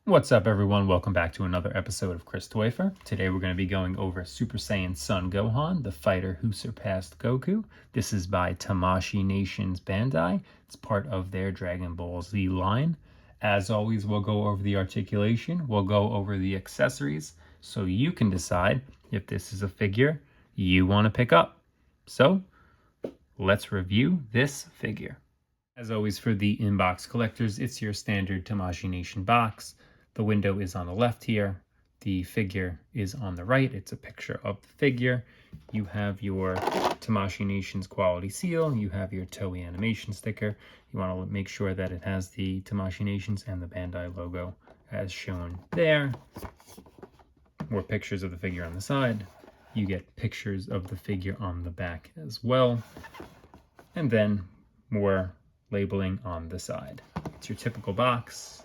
What's up, everyone? Welcome back to another episode of Chris Toyfer. Today we're going to be going over Super Saiyan Son Gohan, the fighter who surpassed Goku. This is by Tamashii Nations Bandai. It's part of their Dragon Ball Z line. As always, we'll go over the articulation, we'll go over the accessories, so you can decide if this is a figure you want to pick up. So, let's review this figure. As always, for the inbox collectors, it's your standard Tamashii Nation box. The window is on the left here. The figure is on the right. It's a picture of the figure. You have your Tamashii Nations quality seal. You have your Toei animation sticker. You want to make sure that it has the Tamashii Nations and the Bandai logo as shown there. More pictures of the figure on the side. You get pictures of the figure on the back as well. And then more labeling on the side. It's your typical box.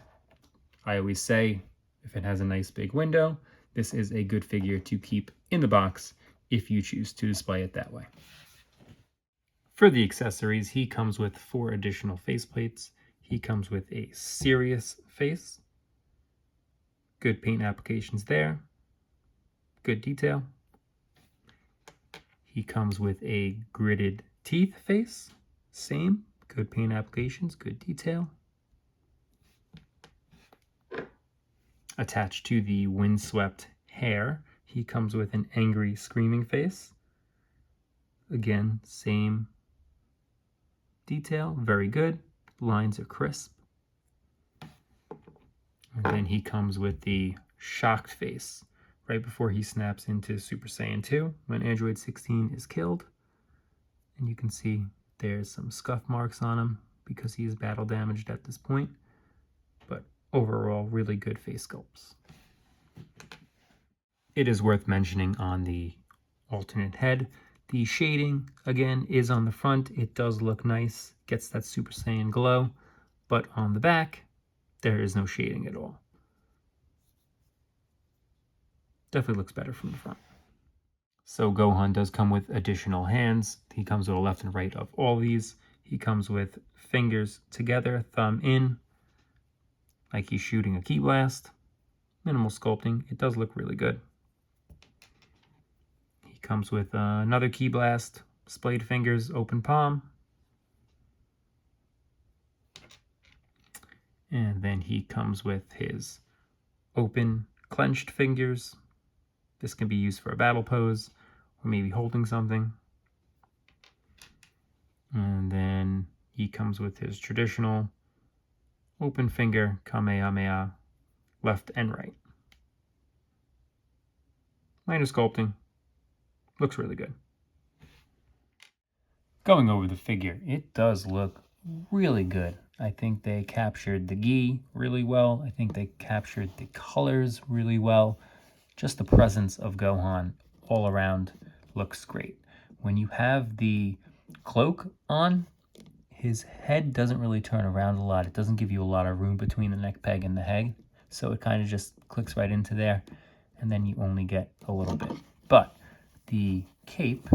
I always say, if it has a nice big window, this is a good figure to keep in the box if you choose to display it that way. For the accessories, he comes with 4 additional faceplates. He comes with a serious face. Good paint applications there. Good detail. He comes with a gridded teeth face. Same. Good paint applications, good detail. Attached to the windswept hair, he comes with an angry screaming face. Again, same detail, very good. Lines are crisp. And then he comes with the shocked face right before he snaps into Super Saiyan 2 when Android 16 is killed. And you can see there's some scuff marks on him because he is battle damaged at this point, but overall, really good face sculpts. It is worth mentioning on the alternate head, the shading, again, is on the front. It does look nice, gets that Super Saiyan glow, but on the back, there is no shading at all. Definitely looks better from the front. So Gohan does come with additional hands. He comes with a left and right of all these. He comes with fingers together, thumb in, like he's shooting a ki blast. Minimal sculpting. It does look really good. He comes with another ki blast, splayed fingers, open palm. And then he comes with his open, clenched fingers. This can be used for a battle pose, or maybe holding something. And then he comes with his traditional open finger, Kamehameha, left and right. Minor sculpting. Looks really good. Going over the figure, it does look really good. I think they captured the gi really well. I think they captured the colors really well. Just the presence of Gohan all around looks great. When you have the cloak on, his head doesn't really turn around a lot. It doesn't give you a lot of room between the neck peg and the head. So it kind of just clicks right into there. And then you only get a little bit. But the cape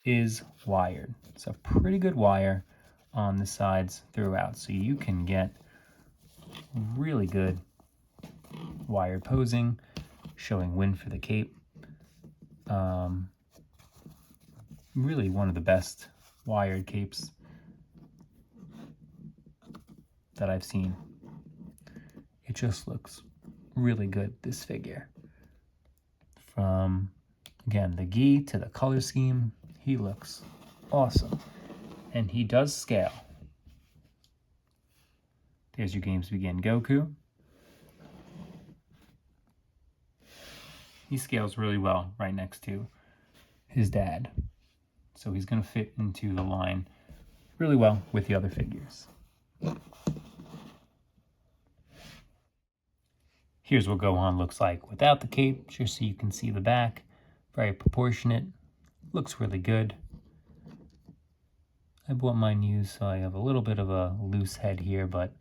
is wired. It's a pretty good wire on the sides throughout. So you can get really good wired posing, showing wind for the cape. Really one of the best wired capes that I've seen. It just looks really good, this figure. From, again, the gi to the color scheme, he looks awesome. And he does scale. There's your Games Begin Goku. He scales really well right next to his dad. So he's going to fit into the line really well with the other figures. Here's what Gohan looks like without the cape, just so you can see the back. Very proportionate. Looks really good. I bought mine used, so I have a little bit of a loose head here, but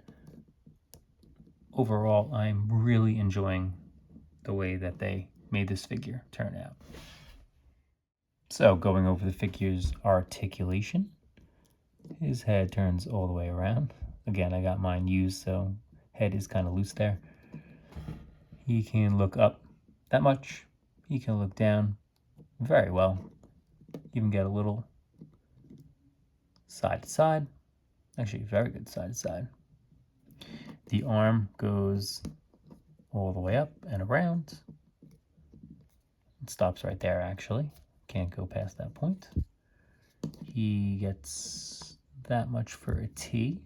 overall, I'm really enjoying the way that they made this figure turn out. So going over the figure's articulation, his head turns all the way around. Again, I got mine used, so head is kind of loose there. He can look up that much. He can look down very well. Even get a little side to side. Actually, very good side to side. The arm goes all the way up and around. It stops right there, actually. Can't go past that point. He gets that much for a T.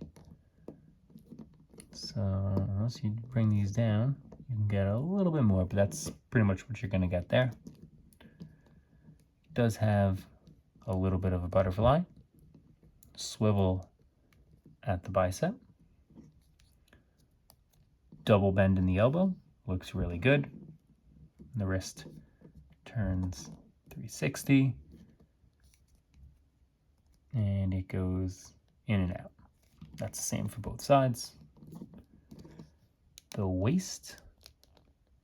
So unless you bring these down, you can get a little bit more, but that's pretty much what you're going to get there. It does have a little bit of a butterfly, swivel at the bicep, double bend in the elbow, looks really good. The wrist turns 360, and it goes in and out. That's the same for both sides. The waist,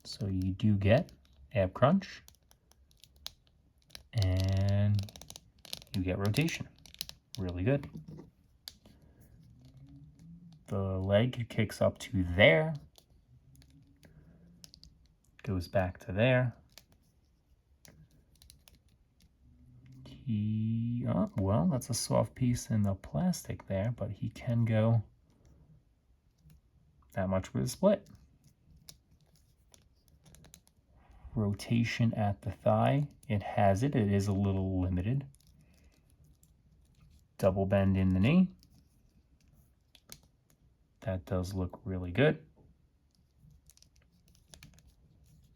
so you do get ab crunch, and you get rotation. Really good. The leg kicks up to there, goes back to there. Well, that's a soft piece in the plastic there, but he can go that much with a split. Rotation at the thigh, it has it. It is a little limited. Double bend in the knee. That does look really good.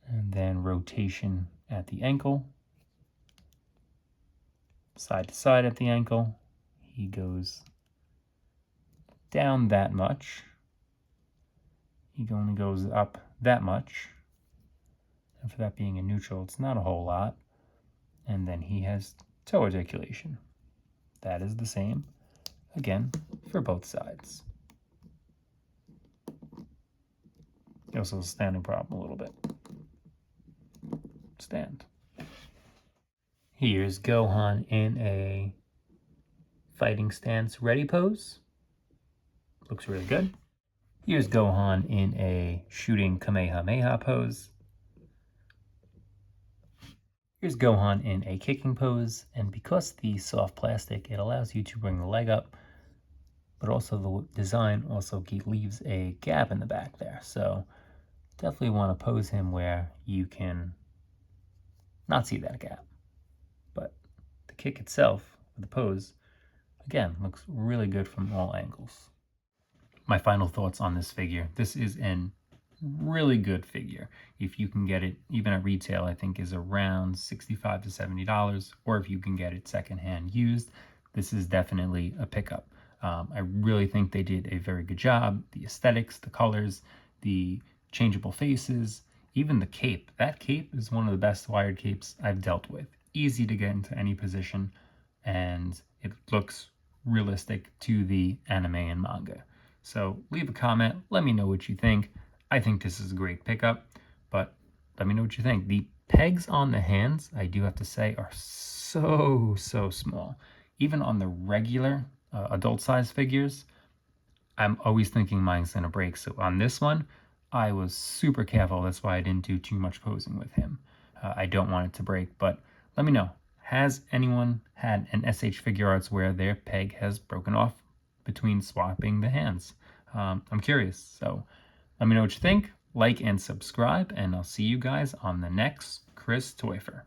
And then rotation at the ankle. Side to side at the ankle. He goes down that much. He only goes up that much. And for that being a neutral, it's not a whole lot. And then he has toe articulation. That is the same, again, for both sides. He also has a standing problem a little bit. Stand. Here's Gohan in a fighting stance ready pose. Looks really good. Here's Gohan in a shooting Kamehameha pose. Here's Gohan in a kicking pose, and because the soft plastic, it allows you to bring the leg up, but also the design also leaves a gap in the back there. So definitely want to pose him where you can not see that gap. But the kick itself, the pose, again, looks really good from all angles. My final thoughts on this figure. This is an really good figure. If you can get it, even at retail, I think is around $65 to $70, or if you can get it secondhand used, this is definitely a pickup. I really think they did a very good job. The aesthetics, the colors, the changeable faces, even the cape. That cape is one of the best wired capes I've dealt with. Easy to get into any position, and it looks realistic to the anime and manga. So leave a comment, let me know what you think. I think this is a great pickup, but let me know what you think. The pegs on the hands, I do have to say, are so small. Even on the regular adult size figures, I'm always thinking mine's gonna break. So on this one, I was super careful. That's why I didn't do too much posing with him. I don't want it to break, but let me know. Has anyone had an SH Figuarts where their peg has broken off between swapping the hands? I'm curious, so let me know what you think. Like and subscribe, and I'll see you guys on the next Chris Toyfer.